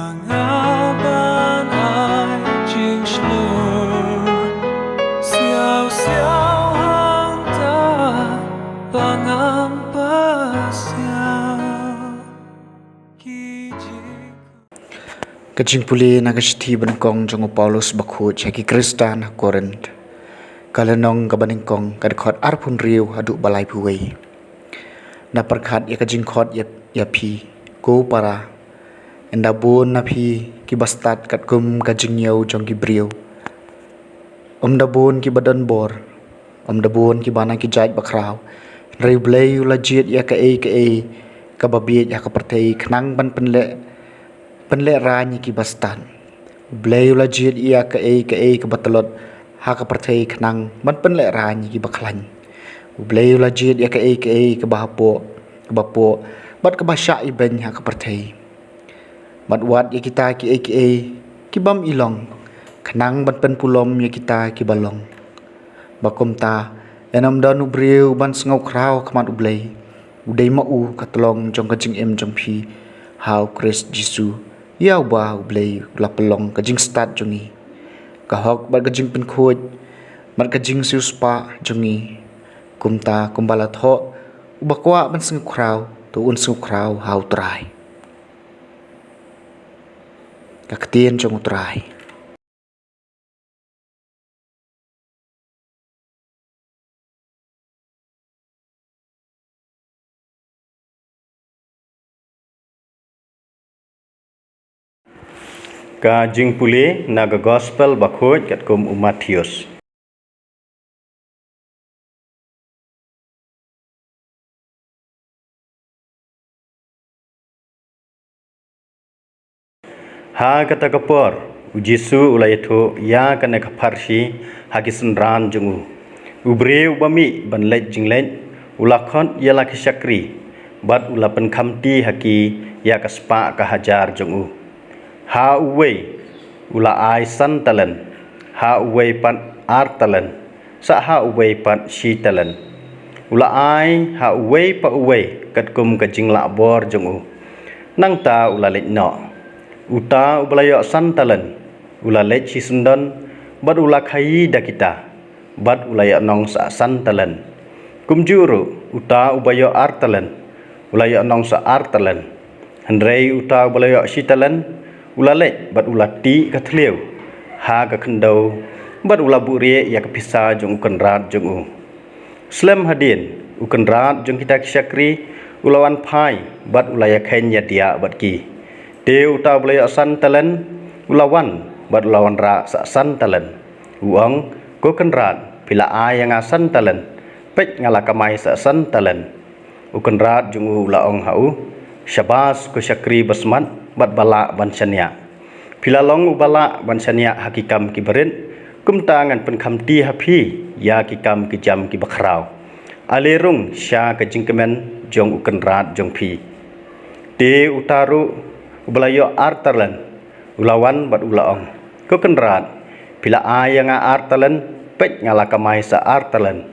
ban ai chinh slur xiao xiao hang ta bangam pa xiao ki jing Kajing puli nagasti banengkong jong Paulus bakhu jaki Kristan Korint kalenong kabanengkong kadkhot arpun riu adu balai puwei na perkhat ya kajing khot ya phi ko para enda bun na phi ki bastat kat kum kajing yau jong ki briu da bun ki badan bor da bun ki bana ki jait bakrau rei blei la jiet ya ka e ka babiet ya ka partei khnang ban penle rani ki bastan blei la jiet ya ka e ka batalot ha ka partei khnang ban penle rani ki bakhlan blei la jiet ya ka e ka bapo bat ka basha i ben ha ka partei bat wat ya kita ki ki bam ilong khnang ban pen pulom ya kita ki balong bakom ta enam danu briu ban sngau krau khamat ublei udei ma u katlong jong kajing em jong phi how Christ Jesu yau ba ublei la pelong kajing start jongi ka hok bat kajing pen khoj mat kajing siu spa jongi kumta kumbala tho ubakwa ban sngau krau tu un sngau krau how trai kakatien jong trai Ka jing puli naga gospel bakhoj kat kum Matius. Ha kata kapor ujisu ulayatho ya kana kaparsi hakisun ran jungu ubreu bami ban lej jinglen ulakhon yala kisakri bat ulapan khamti haki ya kaspa ka hajar jungu ha uwei ula ai san talan ha uwei pan ar talan sa ha uwei pan shi talan ula ai ha uwei pa uwei kat kum ka jingla bor jungu nang ta ula lej no uta ubalayo san talan ula lej shi sundan bat ula khai da kita bat ulayo nong sa san talan kumjuru uta ubayo ar talan ulayo nong sa ar talan handrei uta ubalayo shi talan ula lej bat ula ti ka thleu ha ka khandau bat ula burie ya ka pisa jong ukan rat jong slem hadin ukan rat jong kita kisakri ulawan phai bat ula ya khen ya dia bat ki teu ta ula san talan ulawan bat ulawan ra sa san talan uang ko kan rat pila ai yang san talan pek ngala kamai sa san talan ukan rat jong ula ong hau syabas ko syakri basmat bat bala bansanya pila long ubala bansanya hakikam ki berin kum tangan pen khamti hapi ya kikam ki jam ki bakrau alerung sya ka jingkemen jong ukan rat jong pi te utaru ubalayo artalan ulawan bat ulaong ko kan rat pila ayanga artalan pek ngala kamai sa artalan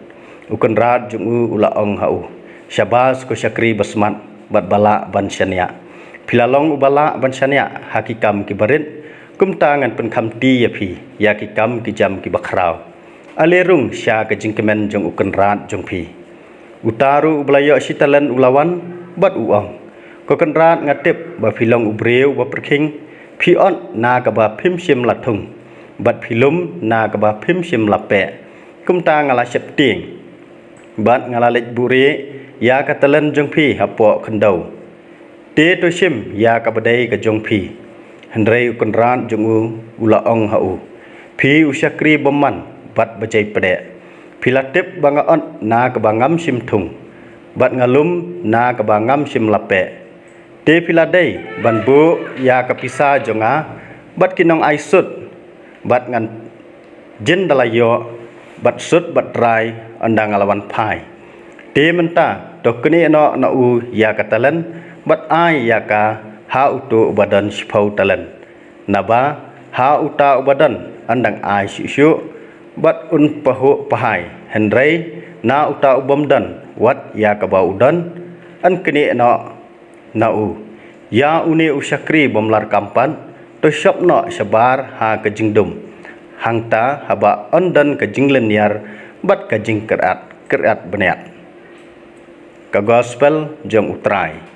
ukan rat jong ulaong hau syabas ko syakri basmat bat bala bansanya pilalong ubala bansanya hakikam ki barin kum tangan pen khamti ya phi ya kikam ki jam ki bakrau alerung sya ka jingkemen jong ukan rat jong phi utaru ubalayo sitalan ulawan bat uang ko kan rat ngatip ba pilong ubreu ba perking phi on na ka ba phim sim lathung bat philum na ka ba phim sim lape kum ta ngala septing bat ngala lej bure ya ka talan jong phi hapo khandau te to sim ya ka badai ka jong phi handrei ukan rat jong ula ong hau phi usakri baman bat bajai pade philatip banga on na ka bangam sim thung bat ngalum na ka bangam sim lape te philadai ban bu ya ka pisa jonga bat kinong ai sut bat ngan jin dalayo bat sut bat rai andang alawan phai te menta to kini no na u ya ka talan bat ai ya ka ha utu badan sipau talan naba ha uta badan andang ai syu bat un pahu pahai hendrei na uta ubam dan wat ya ka ba udan an kini no na u Ya une usyakri bomlar kampan to shopno shabar ha kajingdum hangta haba ondan kajinglen yar bat kajing kerat benet ka gospel jong utrai